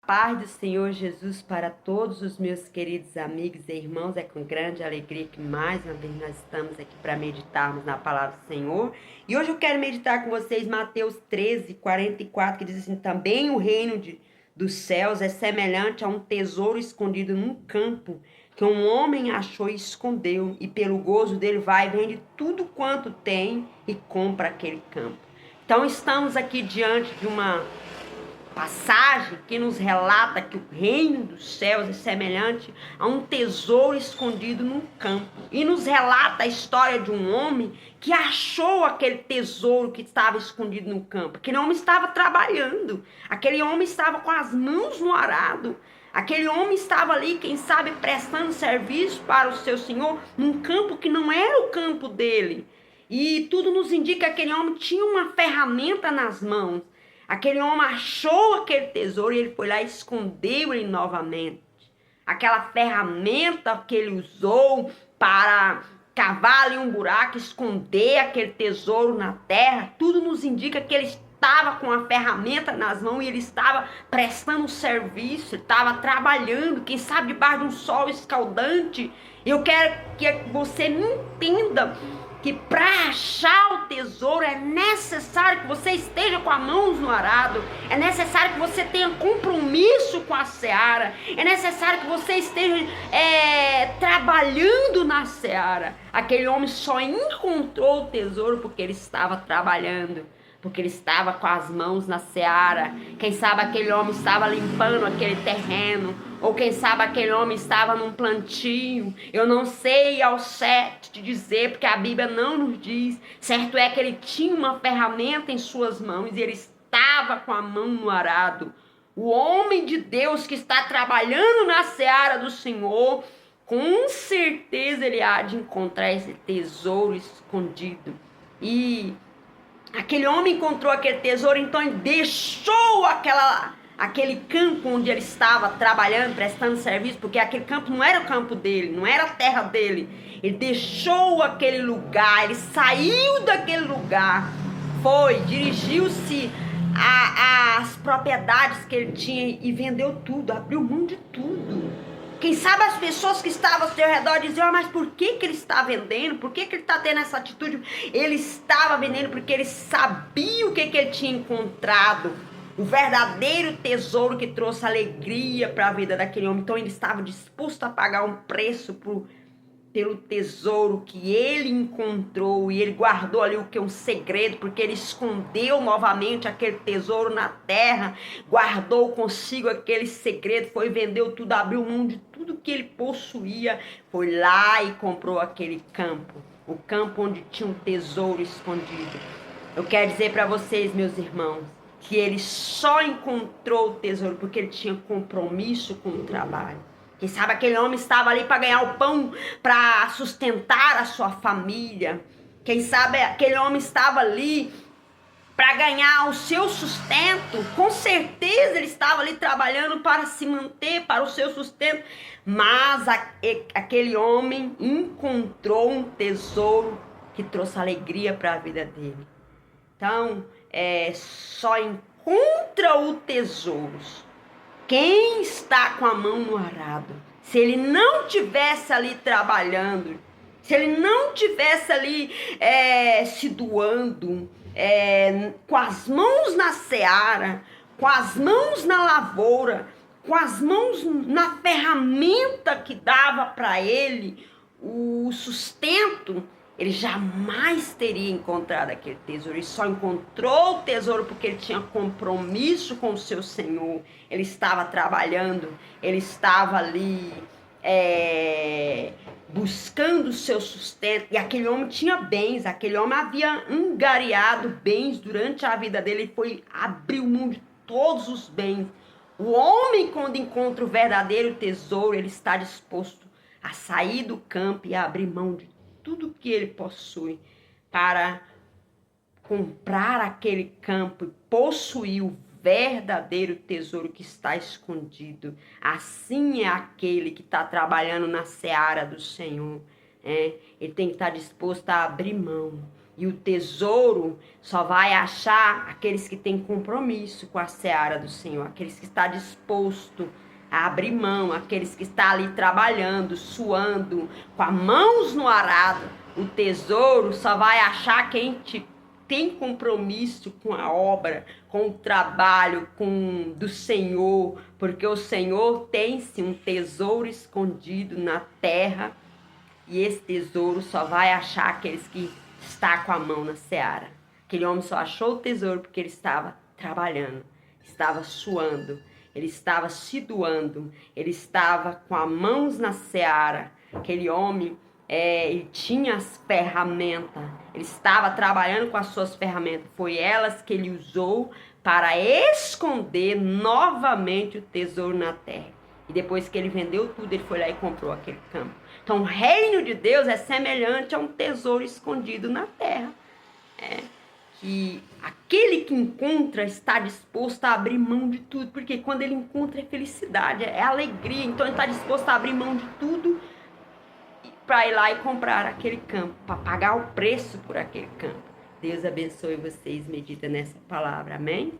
Paz do Senhor Jesus para todos os meus queridos amigos e irmãos. É com grande alegria que mais uma vez nós estamos aqui para meditarmos na palavra do Senhor. E hoje eu quero meditar com vocês Mateus 13:44, que diz assim: também o reino dos céus é semelhante a um tesouro escondido num campo, que um homem achou e escondeu, e pelo gozo dele vai e vende tudo quanto tem e compra aquele campo. Então estamos aqui diante de uma passagem que nos relata que o reino dos céus é semelhante a um tesouro escondido num campo. E nos relata a história de um homem que achou aquele tesouro que estava escondido no campo. Aquele homem estava trabalhando. Aquele homem estava com as mãos no arado. Aquele homem estava ali, quem sabe, prestando serviço para o seu senhor num campo que não era o campo dele. E tudo nos indica que aquele homem tinha uma ferramenta nas mãos. Aquele homem achou aquele tesouro e ele foi lá e escondeu ele novamente. Aquela ferramenta que ele usou para cavar ali um buraco, esconder aquele tesouro na terra, tudo nos indica que ele estava com a ferramenta nas mãos e ele estava prestando serviço, ele estava trabalhando, quem sabe debaixo de um sol escaldante. Eu quero que você entenda que para achar o tesouro é necessário que você esteja com as mãos no arado, é necessário que você tenha compromisso com a seara, é necessário que você esteja trabalhando na seara. Aquele homem só encontrou o tesouro porque ele estava trabalhando, porque ele estava com as mãos na seara. Quem sabe aquele homem estava limpando aquele terreno, ou quem sabe aquele homem estava num plantio. Eu não sei ao certo te dizer, porque a Bíblia não nos diz. Certo é que ele tinha uma ferramenta em suas mãos e ele estava com a mão no arado. O homem de Deus que está trabalhando na seara do Senhor, com certeza ele há de encontrar esse tesouro escondido. E aquele homem encontrou aquele tesouro, então ele deixou aquele campo onde ele estava trabalhando, prestando serviço, porque aquele campo não era o campo dele, não era a terra dele. Ele deixou aquele lugar, ele saiu daquele lugar, dirigiu-se às propriedades que ele tinha e vendeu tudo, abriu mão de tudo. Quem sabe as pessoas que estavam ao seu redor diziam: mas por que ele está vendendo? Por que ele está tendo essa atitude? Ele estava vendendo porque ele sabia o que ele tinha encontrado. O verdadeiro tesouro que trouxe alegria para a vida daquele homem. Então ele estava disposto a pagar um preço pelo tesouro que ele encontrou, e ele guardou ali um segredo, porque ele escondeu novamente aquele tesouro na terra, guardou consigo aquele segredo, vendeu tudo, abriu mão de tudo que ele possuía, foi lá e comprou aquele campo, o campo onde tinha um tesouro escondido. Eu quero dizer para vocês, meus irmãos, que ele só encontrou o tesouro porque ele tinha compromisso com o trabalho. Quem sabe aquele homem estava ali para ganhar o pão, para sustentar a sua família. Quem sabe aquele homem estava ali para ganhar o seu sustento. Com certeza ele estava ali trabalhando para se manter, para o seu sustento. Mas aquele homem encontrou um tesouro que trouxe alegria para a vida dele. Então, só encontra o tesouro quem está com a mão no arado. Se ele não tivesse ali trabalhando, se ele não tivesse ali se doando, com as mãos na seara, com as mãos na lavoura, com as mãos na ferramenta que dava para ele o sustento, ele jamais teria encontrado aquele tesouro. Ele só encontrou o tesouro porque ele tinha compromisso com o seu Senhor. Ele estava trabalhando, ele estava ali buscando o seu sustento. E aquele homem tinha bens, aquele homem havia angariado bens durante a vida dele. Ele abriu mão de todos os bens. O homem, quando encontra o verdadeiro tesouro, ele está disposto a sair do campo e a abrir mão de tudo que ele possui para comprar aquele campo e possuir o verdadeiro tesouro que está escondido. Assim é aquele que está trabalhando na seara do Senhor. Ele tem que estar disposto a abrir mão. E o tesouro só vai achar aqueles que têm compromisso com a seara do Senhor, aqueles que estão dispostos a abrir mão, aqueles que estão ali trabalhando, suando, com as mãos no arado. O tesouro só vai achar quem tem compromisso com a obra, com o trabalho do Senhor, porque o Senhor tem sim um tesouro escondido na terra, e esse tesouro só vai achar aqueles que estão com a mão na seara. Aquele homem só achou o tesouro porque ele estava trabalhando, estava suando, ele estava se doando, ele estava com as mãos na seara. Aquele homem, ele tinha as ferramentas, ele estava trabalhando com as suas ferramentas, foi elas que ele usou para esconder novamente o tesouro na terra. E depois que ele vendeu tudo, ele foi lá e comprou aquele campo. Então, o reino de Deus é semelhante a um tesouro escondido na terra. Que aquele que encontra está disposto a abrir mão de tudo. Porque quando ele encontra é felicidade, é alegria. Então, ele está disposto a abrir mão de tudo para ir lá e comprar aquele campo, para pagar o preço por aquele campo. Deus abençoe vocês, medita nessa palavra, amém?